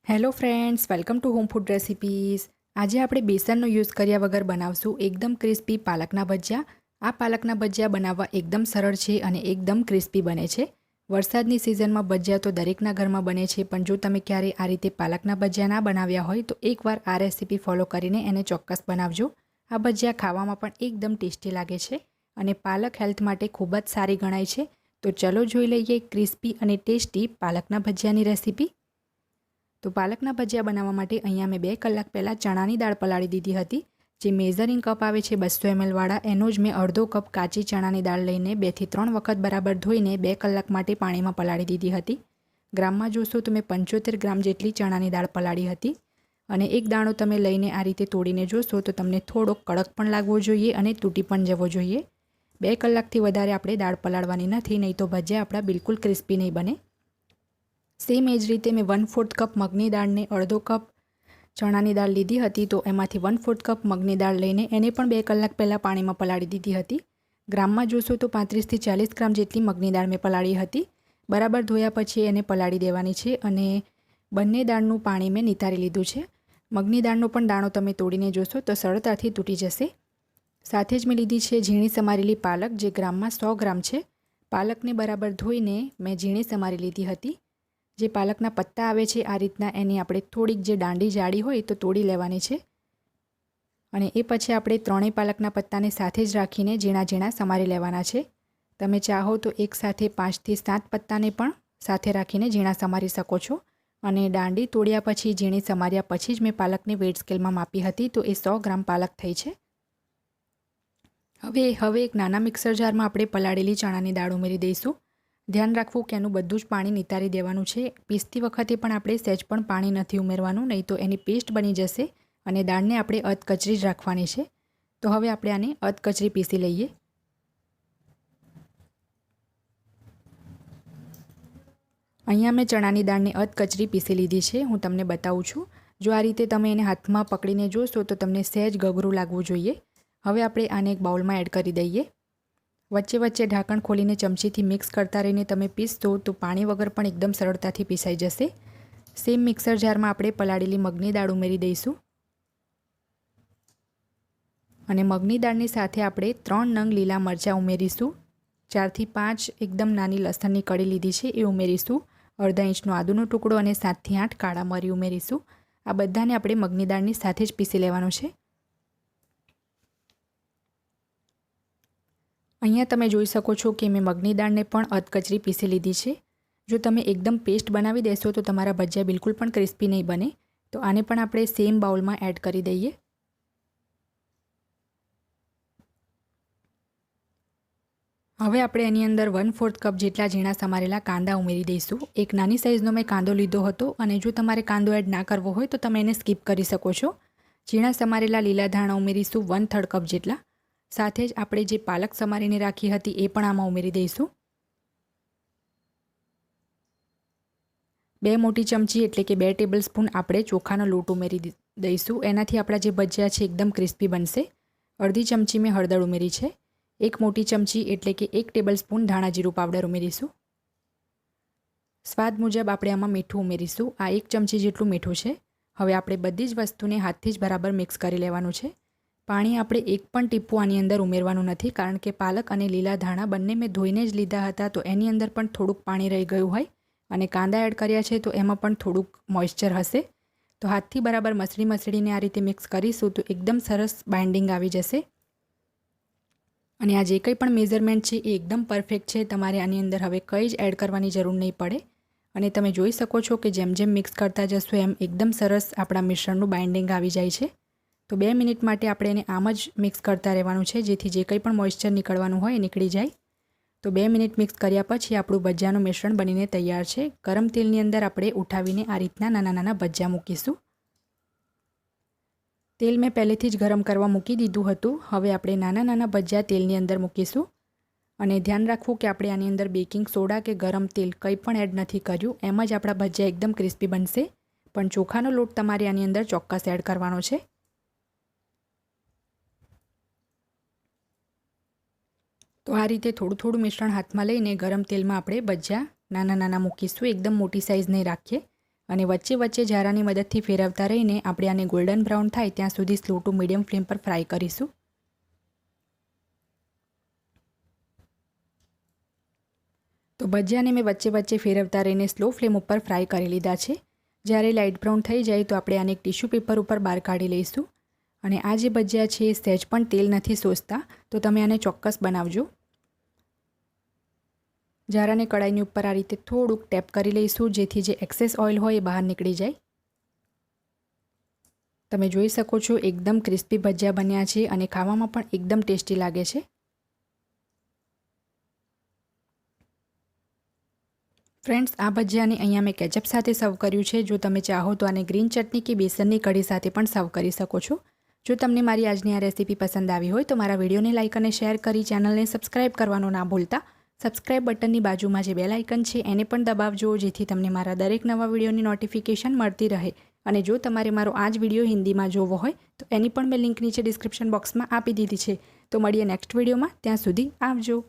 Hello friends, welcome to home food recipes. આજે આપણે બેસનનો use કર્યા વગર બનાવશું એકદમ ક્રિસ્પી પાલકના ભજીયા। આ પાલકના ભજીયા બનાવવા એકદમ સરળ છે અને એકદમ ક્રિસ્પી બને છે। વરસાદની સિઝનમાં ભજીયા તો દરેકના ઘરમાં બને છે, પણ જો તમે ક્યારે આ રીતે પાલકના ભજીયા ના બનાવ્યા હોય તો એકવાર આ રેસિપી ફોલો કરીને એને ચોક્કસ બનાવજો। આ ભજીયા ખાવામાં પણ એકદમ ટેસ્ટી લાગે છે અને પાલક હેલ્થ માટે ખૂબ જ સારી ગણાય છે। તો ચલો જોઈ લઈએ ક્રિસ્પી અને ટેસ્ટી પાલકના ભજીયાની રેસિપી। તો પાલકના ભજીયા બનાવવા માટે અહીંયા મેં 2 કલાક પહેલાં ચણાની દાળ પલાળી દીધી હતી। જે મેઝરિંગ કપ આવે છે 200 ml વાળા, એનો જ મેં અડધો કપ કાચી ચણાની દાળ લઈને 2 થી 3 વખત બરાબર ધોઈને 2 કલાક માટે પાણીમાં પલાળી દીધી હતી। ગ્રામમાં જોશો તો મેં 75 ગ્રામ જેટલી ચણાની દાળ પલાળી હતી અને એક દાણો તમે લઈને આ રીતે તોડીને જોશો તો તમને થોડો કડક પણ લાગવો જોઈએ અને તૂટી પણ જવો જોઈએ। 2 કલાકથી વધારે આપણે દાળ પલાળવાની નથી, નહીં તો ભજીયા આપણા બિલકુલ ક્રિસ્પી નહીં બને। સેમ એ જ રીતે મેં 1/4 કપ મગની દાળને અડધો કપ ચણાની દાળ લીધી હતી, તો એમાંથી 1/4 કપ મગની દાળ લઈને એને પણ 2 કલાક પહેલાં પાણીમાં પલાળી દીધી હતી। ગ્રામમાં જોશો તો 35 થી 40 ગ્રામ જેટલી મગની દાળ મેં પલાળી હતી। બરાબર ધોયા પછી એને પલાળી દેવાની છે અને બંને દાળનું પાણી મેં નિતારી લીધું છે। મગની દાળનો પણ દાણો તમે તોડીને જોશો તો સરળતાથી તૂટી જશે। સાથે જ મેં લીધી છે ઝીણી સમારેલી પાલક, જે ગ્રામમાં 100 ગ્રામ છે। પાલકને બરાબર ધોઈને મેં ઝીણી સમારી લીધી હતી। જે પાલકના પત્તા આવે છે આ રીતના એની આપણે થોડીક જે દાંડી જાડી હોય તો તોડી લેવાની છે અને એ પછી આપણે ત્રણેય પાલકના પત્તાને સાથે જ રાખીને ઝીણા ઝીણા સમારી લેવાના છે। તમે ચાહો તો એકસાથે 5 થી 7 પત્તાને પણ સાથે રાખીને ઝીણા સમારી શકો છો અને દાંડી તોડ્યા પછી ઝીણી સમાર્યા પછી જ મેં પાલકને વેટ સ્કેલમાં માપી હતી, તો એ 100 ગ્રામ પાલક થઈ છે। હવે એક નાના મિક્સર જારમાં આપણે પલાળેલી ચણાની દાળ ઉમેરી દઈશું। ધ્યાન રાખવું કે એનું બધું જ પાણી નિતારી દેવાનું છે। પીસતી વખતે પણ આપણે સહેજ પણ પાણી નથી ઉમેરવાનું, નહીં તો એની પેસ્ટ બની જશે અને દાળને આપણે અધકચરી જ રાખવાની છે। તો હવે આપણે આને અધકચરી પીસી લઈએ। અહીંયા મેં ચણાની દાળને અધકચરી પીસી લીધી છે, હું તમને બતાવું છું। જો આ રીતે તમે એને હાથમાં પકડીને જોશો તો તમને સહેજ ગગરું લાગવું જોઈએ। હવે આપણે આને એક બાઉલમાં એડ કરી દઈએ। વચ્ચે વચ્ચે ઢાંકણ ખોલીને ચમચીથી મિક્સ કરતા રહીને તમે પીસશો તો પાણી વગર પણ એકદમ સરળતાથી પીસાઈ જશે। સેમ મિક્સર જારમાં આપણે પલાળેલી મગની દાળ ઉમેરી દઈશું અને મગની દાળની સાથે આપણે 3 નંગ લીલા મરચાં ઉમેરીશું। 4 થી 5 એકદમ નાની લસણની કળી લીધી છે એ ઉમેરીશું। અડધા ઇંચનો આદુનો ટુકડો અને 7 થી 8 કાળા મરી ઉમેરીશું। આ બધાને આપણે મગની દાળની સાથે જ પીસી લેવાનું છે। અહીંયા તમે જોઈ શકો છો કે મેં મગની દાળને પણ અધકચરી પીસી લીધી છે। જો તમે એકદમ પેસ્ટ બનાવી દેશો તો તમારા ભજીયા બિલકુલ પણ ક્રિસ્પી નહીં બને। તો આને પણ આપણે સેમ બાઉલમાં એડ કરી દઈએ। હવે આપણે એની અંદર 1/4 કપ જેટલા ઝીણા સમારેલા કાંદા ઉમેરી દઈશું। એક નાની સાઇઝનો મેં કાંદો લીધો હતો અને જો તમારે કાંદો એડ ના કરવો હોય તો તમે એને સ્કીપ કરી શકો છો। ઝીણા સમારેલા લીલા ધાણા ઉમેરીશું 1/3 કપ જેટલા। સાથે જ આપણે જે પાલક સમારીને રાખી હતી એ પણ આમાં ઉમેરી દઈશું। 2 મોટી ચમચી એટલે કે 2 ટેબલ સ્પૂન આપણે ચોખાનો લોટ ઉમેરી દઈશું। એનાથી આપણા જે ભજીયા છે એકદમ ક્રિસ્પી બનશે। અડધી ચમચી મેં હળદર ઉમેરી છે। 1 મોટી ચમચી એટલે કે 1 ટેબલ સ્પૂન ધાણા જીરું પાવડર ઉમેરીશું। સ્વાદ મુજબ આપણે આમાં મીઠું ઉમેરીશું। આ 1 ચમચી જેટલું મીઠું છે। હવે આપણે બધી જ વસ્તુને હાથથી જ બરાબર મિક્સ કરી લેવાનું છે। પાણી આપણે એક પણ ટીપું આની અંદર ઉમેરવાનું નથી, કારણ કે પાલક અને લીલા ધાણા બંને મેં ધોઈને જ લીધા હતા, તો એની અંદર પણ થોડુંક પાણી રહી ગયું હોય અને કાંદા એડ કર્યા છે તો એમાં પણ થોડુંક મોઇશ્ચર હશે। તો હાથથી બરાબર મસળીને આ રીતે મિક્સ કરીશું તો એકદમ સરસ બાઇન્ડિંગ આવી જશે અને આ જે કંઈ પણ મેઝરમેન્ટ છે એ એકદમ પરફેક્ટ છે। તમારે આની અંદર હવે કંઈ જ એડ કરવાની જરૂર નહીં પડે અને તમે જોઈ શકો છો કે જેમ જેમ મિક્સ કરતા જશો એમ એકદમ સરસ આપણા મિશ્રણનું બાઇન્ડિંગ આવી જાય છે। તો 2 મિનિટ માટે આપણે એને આમ જ મિક્સ કરતા રહેવાનું છે, જેથી જે કંઈ પણ મોઇશ્ચર નીકળવાનું હોય એ નીકળી જાય। તો 2 મિનિટ મિક્સ કર્યા પછી આપણું ભજીયાનું મિશ્રણ બનીને તૈયાર છે। ગરમ તેલની અંદર આપણે ઉઠાવીને આ રીતના નાના નાના ભજીયા મૂકીશું। તેલ મેં પહેલેથી જ ગરમ કરવા મૂકી દીધું હતું। હવે આપણે નાના નાના ભજીયા તેલની અંદર મૂકીશું અને ધ્યાન રાખવું કે આપણે આની અંદર બેકિંગ સોડા કે ગરમ તેલ કંઈ પણ એડ નથી કર્યું, એમ જ આપણા ભજીયા એકદમ ક્રિસ્પી બનશે। પણ ચોખાનો લોટ તમારે આની અંદર ચોક્કસ એડ કરવાનો છે। તો આ રીતે થોડું થોડું મિશ્રણ હાથમાં લઈને ગરમ તેલમાં આપણે ભજીયા નાના નાના મૂકીશું। એકદમ મોટી સાઇઝ નહીં રાખીએ અને વચ્ચે વચ્ચે ઝારાની મદદથી ફેરવતા રહીને આપણે આને ગોલ્ડન બ્રાઉન થાય ત્યાં સુધી સ્લો ટુ મીડિયમ ફ્લેમ પર ફ્રાય કરીશું. તો ભજીયાને મેં વચ્ચે વચ્ચે ફેરવતા રહીને સ્લો ફ્લેમ ઉપર ફ્રાય કરી લીધા છે. જ્યારે લાઇટ બ્રાઉન થઈ જાય તો આપણે આને એક ટિશ્યુ પેપર ઉપર બહાર કાઢી લઈશું. અને આ જે ભજીયા છે એ સહેજ પણ તેલ નથી સોસતા, તો તમે આને ચોક્કસ બનાવજો. ઝારાને કડાઈની ઉપર આ રીતે થોડુંક ટેપ કરી લઈશું, જેથી જે એક્સેસ ઓઇલ હોય એ બહાર નીકળી જાય. તમે જોઈ શકો છો એકદમ ક્રિસ્પી ભજીયા બન્યા છે અને ખાવામાં પણ એકદમ ટેસ્ટી લાગે છે. ફ્રેન્ડ્સ, આ ભજીયાને અહીંયા મેં કેચઅપ સાથે સર્વ કર્યું છે. જો તમે ચાહો તો આને ગ્રીન ચટણી કે બેસનની કઢી સાથે પણ સર્વ કરી શકો છો. જો તમને મારી આજની આ રેસીપી પસંદ આવી હોય તો મારા વિડીયોને લાઇક અને શેર કરી ચેનલને સબસ્ક્રાઇબ કરવાનું ના ભૂલતા. સબસ્ક્રાઇબ બટનની બાજુમાં જે બેલ આઇકન છે એને પણ દબાવજો, જેથી તમને મારા દરેક નવા વિડીયોની નોટિફિકેશન મળતી રહે. અને જો તમારે મારો આ જ વિડીયો હિન્દીમાં જોવો હોય તો એની પણ મેં લિંક નીચે ડિસ્ક્રિપ્શન બોક્સમાં આપી દીધી છે. તો મળીએ નેક્સ્ટ વિડીયોમાં. ત્યાં સુધી આવજો.